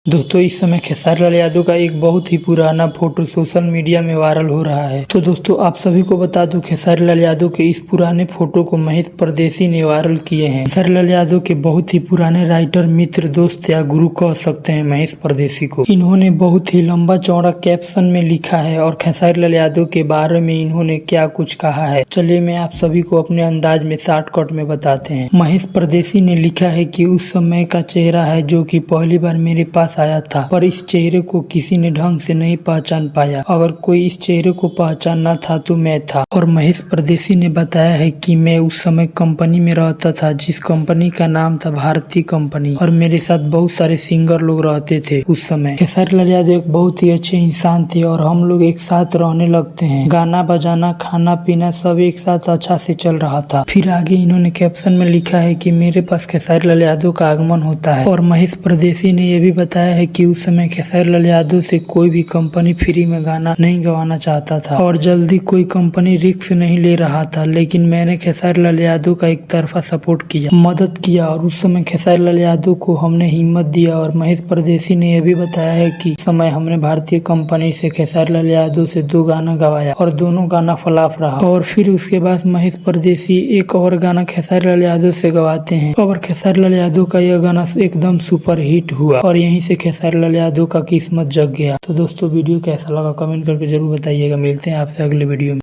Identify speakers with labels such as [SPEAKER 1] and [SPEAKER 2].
[SPEAKER 1] दोस्तों इस समय खेसारी लाल यादव का एक बहुत ही पुराना फोटो सोशल मीडिया में वायरल हो रहा है। तो दोस्तों आप सभी को बता दूं, खेसारी लाल यादव के इस पुराने फोटो को महेश परदेसी ने वायरल किए हैं। खेसारी लाल यादव के बहुत ही पुराने राइटर, मित्र, दोस्त या गुरु कह सकते हैं महेश परदेसी को। इन्होंने बहुत ही लंबा चौड़ा कैप्शन में लिखा है और खेसारी लाल यादव के बारे में इन्होंने क्या कुछ कहा है, चलिए मैं आप सभी को अपने अंदाज में शॉर्टकट में बताते हैं। महेश परदेसी ने लिखा है कि उस समय का चेहरा है जो कि पहली बार मेरे पास आया था, पर इस चेहरे को किसी ने ढंग से नहीं पहचान पाया। अगर कोई इस चेहरे को पहचानना था तो मैं था। और महेश परदेसी ने बताया है कि मैं उस समय कंपनी में रहता था जिस कंपनी का नाम था भारतीय कंपनी, और मेरे साथ बहुत सारे सिंगर लोग रहते थे उस समय। खेसारी लाल यादव एक बहुत ही अच्छे इंसान थे और हम लोग एक साथ रहने लगते हैं। गाना बजाना, खाना पीना सब एक साथ अच्छा से चल रहा था। फिर आगे इन्होंने कैप्शन में लिखा है कि मेरे पास खेसारी लाल यादव का आगमन होता है। और महेश परदेसी ने यह भी बताया है कि उस समय खेसारी लाल यादव से कोई भी कंपनी फ्री में गाना नहीं गवाना चाहता था और जल्दी कोई कंपनी रिस्क नहीं ले रहा था, लेकिन मैंने खेसारी लाल यादव का एक तरफा सपोर्ट किया, मदद किया और उस समय खेसारी लाल यादव को हमने हिम्मत दिया। और महेश परदेसी ने यह भी बताया है कि समय हमने भारतीय कंपनी से खेसारी लाल यादव से 2 गाना गवाया और दोनों गाना फ्लॉप रहा। और फिर उसके बाद महेश परदेसी एक और गाना खेसारी लाल यादव से गवाते हैं और खेसारी लाल यादव का यह गाना एकदम सुपर हिट हुआ और यहीं से खेसारी लाल यादव का किस्मत जग गया। तो दोस्तों वीडियो कैसा लगा कमेंट करके जरूर बताइएगा। मिलते हैं आपसे अगले वीडियो में।